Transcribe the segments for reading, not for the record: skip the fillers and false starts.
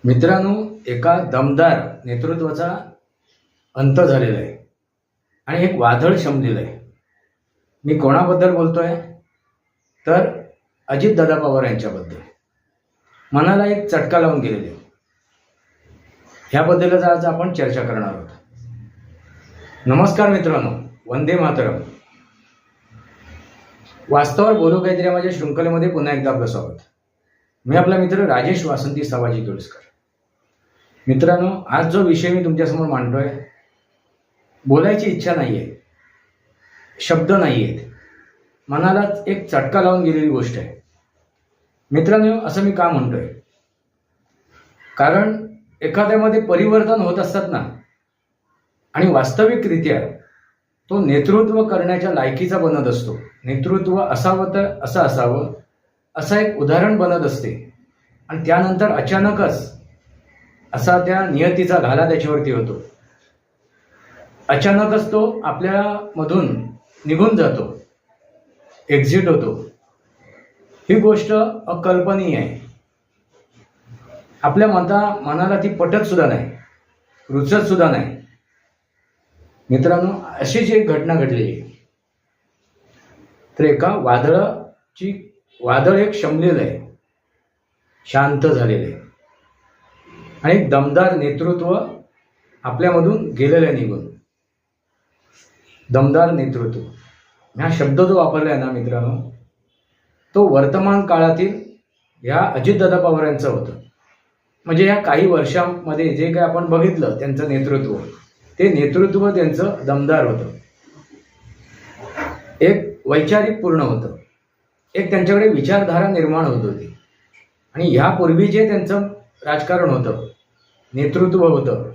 मित्रांनो, एका दमदार नेतृत्वाचा अंत झालेला आहे आणि एक वादळ शमलेलं आहे. मी कोणाबद्दल बोलतोय तर अजितदादा पवार यांच्याबद्दल. मनाला एक चटका लावून गेलेले ह्याबद्दलच आज आपण चर्चा करणार आहोत. नमस्कार मित्रांनो, वंदे मातरम. वास्तवावर बोलू काहीतरी माझ्या शृंखलेमध्ये पुन्हा एकदा आपलं स्वागत. मी आपला मित्र राजेश वासंती सावाजी तुळसकर. मित्रांनो, आज जो विषय मी तुमच्यासमोर मांडतोय, बोलायची इच्छा नाहीये, शब्द नाहीयेत, मनाला एक चटका लावून गेलेली गोष्ट आहे. मित्रांनो, असं मी का म्हणतोय, कारण एखाद्यामध्ये परिवर्तन होत असतात ना, आणि वास्तविकरित्या तो नेतृत्व करण्याच्या लायकीचा बनत असतो. नेतृत्व असावं तर असं असावं असं एक उदाहरण बनत असते, आणि त्यानंतर अचानकच असा त्या नियतीचा घाला त्याच्यावरती होतो. अचानकच तो आपल्यामधून निघून जातो, एक्झिट होतो. ही गोष्ट अकल्पनीय आहे. आपल्या मनाला ती पटत सुद्धा नाही, रुचत सुद्धा नाही. मित्रांनो, अशीच एक घटना घडलेली आहे. तर एका वादळ एक शमलेलं आहे, शांत झालेलं आहे, आणि एक दमदार नेतृत्व आपल्यामधून गेलेलं आहे निघून. दमदार नेतृत्व हा शब्द जो वापरला आहे ना मित्रांनो, तो वर्तमान काळातील ह्या अजितदादा पवार यांचं होतं. म्हणजे या काही वर्षांमध्ये जे काही आपण बघितलं त्यांचं नेतृत्व, ते नेतृत्व त्यांचं दमदार होतं, एक वैचारिक पूर्ण होतं, एक त्यांच्याकडे विचारधारा निर्माण होत होती. आणि ह्यापूर्वी जे त्यांचं राजकारण होतं, नेतृत्व होतं,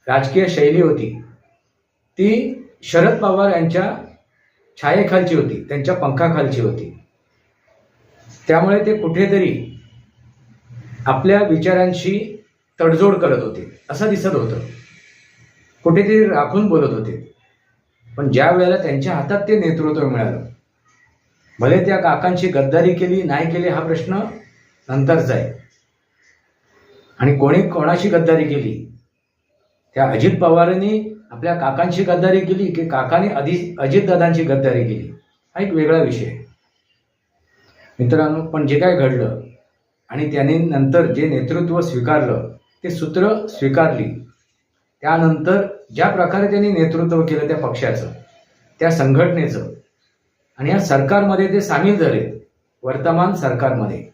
राजकीय शैली होती, ती शरद पवार यांच्या छायेखालची होती, त्यांच्या पंखाखालची होती. त्यामुळे ते कुठेतरी आपल्या विचारांशी तडजोड करत होते असं दिसत होतं, कुठेतरी राखून बोलत होते. पण ज्या वेळेला त्यांच्या हातात ते नेतृत्व मिळालं, भले त्या काकांची गद्दारी केली नाही केली हा प्रश्न नंतरचा आहे, आणि कोणी कोणाशी गद्दारी केली, त्या अजित पवारांनी आपल्या काकांची गद्दारी केली की काकाने अजितदादांची गद्दारी केली, हा एक वेगळा विषय आहे मित्रांनो. पण जे काय घडलं आणि त्यांनी नंतर जे नेतृत्व स्वीकारलं, ते सूत्र स्वीकारली, त्यानंतर ज्या प्रकारे त्यांनी नेतृत्व केलं त्या पक्षाचं, त्या संघटनेचं, आणि या सरकारमध्ये ते सामील झाले. वर्तमान सरकारमध्ये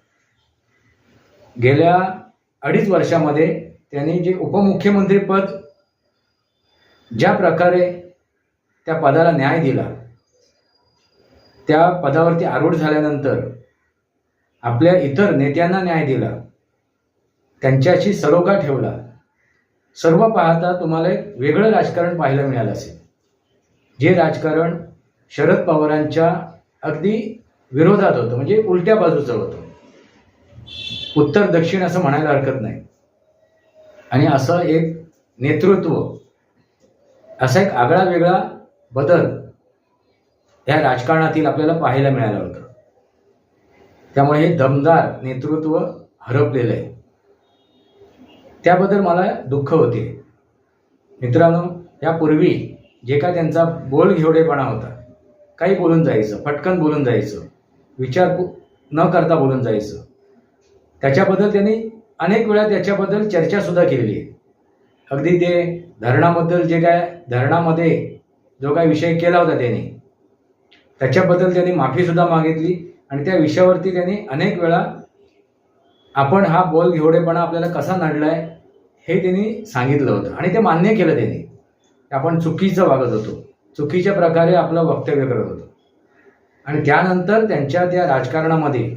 गेल्या 2.5 वर्षामध्ये त्यांनी जे उपमुख्यमंत्री पद, ज्या प्रकारे त्या पदाला न्याय दिला, त्या पदावरती आरूढ झाल्यानंतर आपल्या इतर नेत्यांना न्याय दिला, त्यांच्याशी सलोखा ठेवला. सर्व पाहता तुम्हाला एक वेगळं राजकारण पाहायला मिळालं असेल, जे राजकारण शरद पवारांच्या अगदी विरोधात होतं, म्हणजे उलट्या बाजूचं होतं, उत्तर दक्षिण असं म्हणायला हरकत नाही. आणि असं एक नेतृत्व, असा एक आगळा वेगळा बदल या राजकारणातील आपल्याला पाहायला मिळालं होतं. त्यामुळे हे दमदार नेतृत्व हरपलेलं आहे. त्याबद्दल मला दुःख होते मित्रांनो. यापूर्वी जे काय त्यांचा बोलघेवडेपणा होता, काही बोलून जायचं, पटकन बोलून जायचं, विचार न करता बोलून जायचं, त्याच्याबद्दल त्यांनी अनेक वेळा त्याच्याबद्दल चर्चा सुद्धा केलेली आहे. अगदी ते धरणाबद्दल, जे काय धरणामध्ये जो काय विषय केला होता त्यांनी, त्याच्याबद्दल त्यांनी माफी सुद्धा मागितली, आणि त्या विषयावरती त्यांनी अनेक वेळा आपण हा बोलघेवडेपणा आपल्याला कसा नडलाय हे त्यांनी सांगितलं होतं, आणि ते मान्य केलं त्यांनी. आपण चुकीचं वागत होतो, चुकीच्या प्रकारे आपलं वक्तव्य करत होतो. आणि त्यानंतर त्यांच्या त्या राजकारणामध्ये,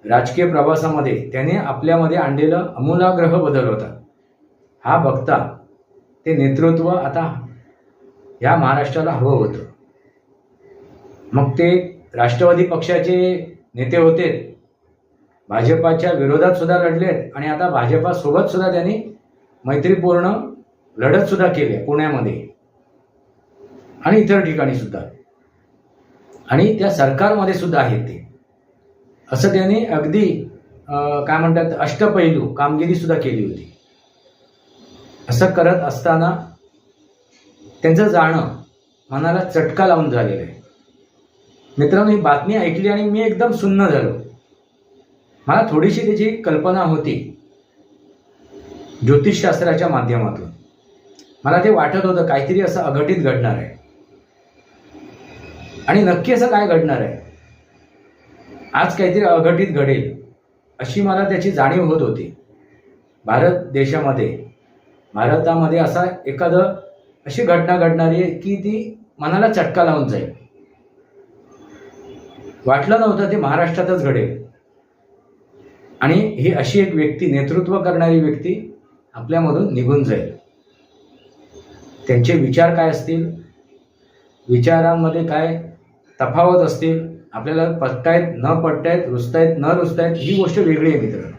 राजकीय प्रवासामध्ये त्यांनी आपल्यामध्ये आणलेलं आमूलाग्र बदल होता. हा बघता ते नेतृत्व आता ह्या महाराष्ट्राला हवं होतं. मग ते राष्ट्रवादी पक्षाचे नेते होते, भाजपाच्या विरोधात सुद्धा लढलेत, आणि आता भाजपासोबत सुद्धा त्यांनी मैत्रीपूर्ण लढत सुद्धा केली पुण्यामध्ये आणि इतर ठिकाणी सुद्धा, आणि त्या सरकारमध्ये सुद्धा आहेत ते. असं त्यांनी अगदी काय म्हणतात अष्टपैलू कामगिरी सुद्धा केली होती. असं करत असताना त्यांचं जाणं मनाला चटका लावून झालेलं आहे. मित्रांनो, ही बातमी ऐकली आणि मी एकदम सुन्न झालो. मला थोडीशी त्याची कल्पना होती ज्योतिषशास्त्राच्या माध्यमातून. मला ते वाटत होतं काहीतरी असं अघटित घडणार आहे. आणि नक्की असं काय घडणार आहे, आज काहीतरी अघटित घडेल अशी मला त्याची जाणीव होत होती. भारतामध्ये असा एखादं अशी घटना घडणारी आहे की ती मनाला चटका लावून जाईल. वाटलं नव्हतं ते महाराष्ट्रातच घडेल. आणि ही अशी एक व्यक्ती, नेतृत्व करणारी व्यक्ती आपल्यामधून निघून जाईल. त्यांचे विचार काय असतील, विचारांमध्ये काय तफावत असतील, आपल्याला पटतायत न पटतायत, रुचतायत न रुचतायत, ही गोष्ट वेगळी आहे मित्रांनो.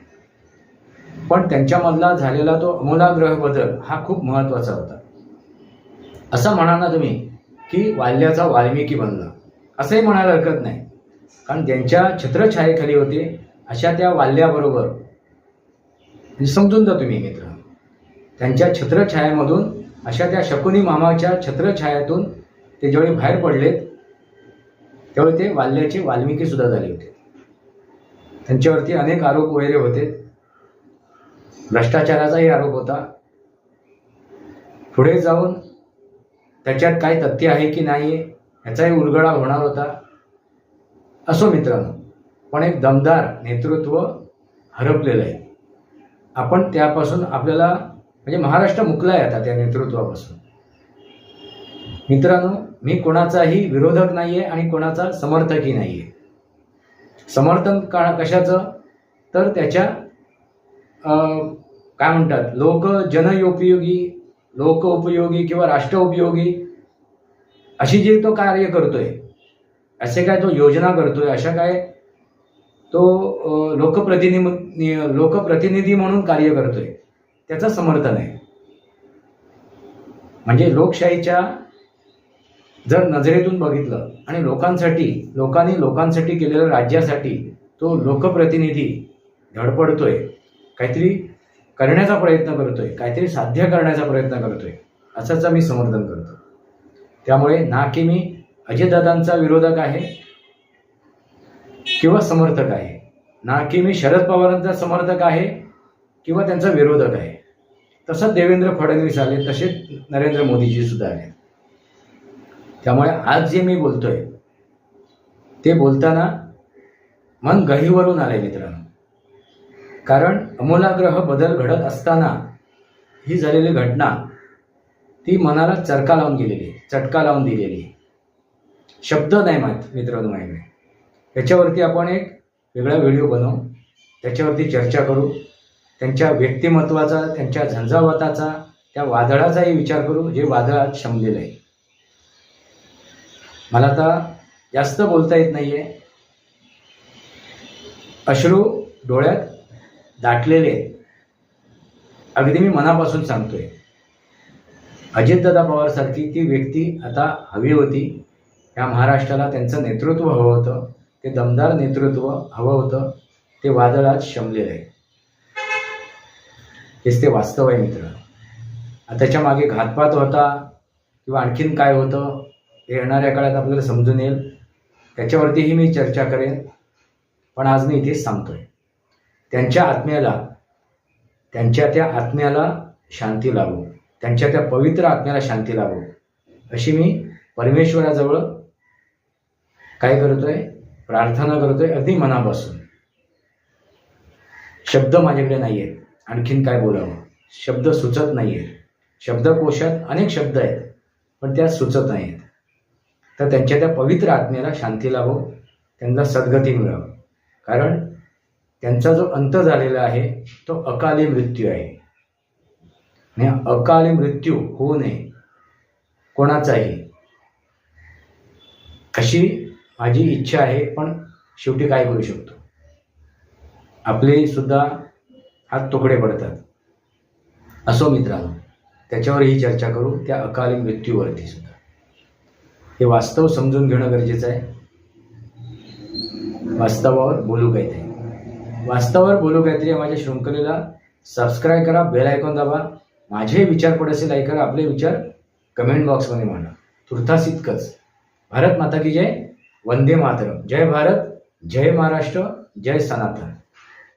पण त्यांच्यामधला झालेला तो आमूलाग्र बदल हा खूप महत्त्वाचा होता. असं म्हणा ना तुम्ही की वाल्याचा वाल्मिकी बनला, असंही म्हणायला हरकत नाही. कारण ज्यांच्या छत्रछायेखाली होते अशा त्या वाल्याबरोबर, समजून जा तुम्ही मित्र, त्यांच्या छत्रछायामधून, अशा त्या शकुनी मामाच्या छत्रछायातून ते ज्यावेळी बाहेर पडलेत त्यावेळी ते वाल्याचे वाल्मिकी सुद्धा झाले होते. त्यांच्यावरती अनेक आरोप वगैरे होते. भ्रष्टाचाराचाही आरोप होता. पुढे जाऊन त्याच्यात काय तथ्य आहे की नाही याचाही उलगडा होणार होता. असो मित्रांनो, पण एक दमदार नेतृत्व हरपलेलं आहे. आपण त्यापासून आपल्याला म्हणजे महाराष्ट्र मुकला आहे आता त्या नेतृत्वापासून. मित्रांनो, मी कोणाचाही विरोधक नाही आहे आणि कोणाचा समर्थकही नाही आहे. समर्थन कशाचं, तर त्याच्या काय म्हणतात लोक उपयोगी किंवा राष्ट्र उपयोगी अशी जे तो कार्य करतोय, असे काय तो योजना करतोय, अशा काय तो लोकप्रतिनिधी म्हणून कार्य करतोय, त्याचं समर्थन आहे. म्हणजे लोकशाहीच्या जर नजरेतून बघितलं आणि लोकांनी केलेल्या राज्यासाठी तो लोकप्रतिनिधी धडपडतोय, काहीतरी करण्याचा प्रयत्न करतोय, काहीतरी साध्य करण्याचा प्रयत्न करतोय, असंच मी समर्थन करतो. त्यामुळे ना की मी अजितदादांचा विरोधक आहे किंवा समर्थक आहे, ना की मी शरद पवारांचा समर्थक आहे किंवा त्यांचा विरोधक आहे. तसंच देवेंद्र फडणवीस आले, तसेच नरेंद्र मोदीजी सुद्धा आले. त्यामुळे आज जे मी बोलतोय ते बोलताना मन गहिवरून आलंय मित्रांनो. कारण आमूलाग्र बदल घडत असताना ही झालेली घटना ती मनाला चटका लावून दिलेली. शब्द नाही मित्रांनो माझ्याकडे. त्याच्यावरती आपण एक वेगळा व्हिडिओ बनवू, त्याच्यावरती चर्चा करू, त्यांच्या व्यक्तिमत्वाचा, त्यांच्या झंझावाताचा, त्या वादळाचाही विचार करू, जे वादळात शमलेलं आहे. मला आता जास्त बोलता येत नाहीये. अश्रू डोळ्यात दाटलेले, अगदी मी मनापासून सांगतोय. अजितदादा पवारसारखी ती व्यक्ती आता हवी होती या महाराष्ट्राला. त्यांचं नेतृत्व हवं होतं, ते दमदार नेतृत्व हवं होतं. ते वादळात शमलेलं आहे. हेच ते वास्तव आहे मित्र. त्याच्या मागे घातपात होता किंवा आणखीन काय होतं हे येणाऱ्या काळात आपल्याला समजून येईल. त्याच्यावरतीही मी चर्चा करेन. पण आज मी इथेच सांगतोय, त्यांच्या त्या आत्म्याला शांती लाभो, त्यांच्या त्या पवित्र आत्म्याला शांती लाभो अशी मी परमेश्वराजवळ काय करतोय, प्रार्थना करतोय अगदी मनापासून. शब्द माझ्याकडे नाही आहेत, आणखीन काय बोलावं, शब्द सुचत नाही आहेत. शब्दकोशात अनेक शब्द आहेत पण त्या सुचत नाहीत. तर त्यांच्या त्या पवित्र आत्म्याला शांती लाभो, त्यांना सद्गती मिळावं. कारण त्यांचा जो अंत झालेला आहे तो अकाली मृत्यू आहे. आणि अकाली मृत्यू होऊ नये कोणाचाही, अशी माझी इच्छा आहे. पण शेवटी काय करू शकतो, आपले सुद्धा हात तुकडे पडतात. असो मित्रांनो, त्याच्यावर ही चर्चा करू, त्या अकाली मृत्यूवरती सुद्धा. हे वास्तव समजून घेणं गरजेचं आहे. वास्तवावर बोलू काहीतरी. वास्तवावर बोलू काहीतरी या माझ्या शृंखलेला सबस्क्राईब करा, बेल आयकॉन दाबा. माझे विचार पडत असेल लाईक करा, आपले विचार कमेंट बॉक्समध्ये मांडा. तुर्तास इतकंच. भारत माता की जय. वंदे मातरम. जय भारत, जय महाराष्ट्र, जय सनातन.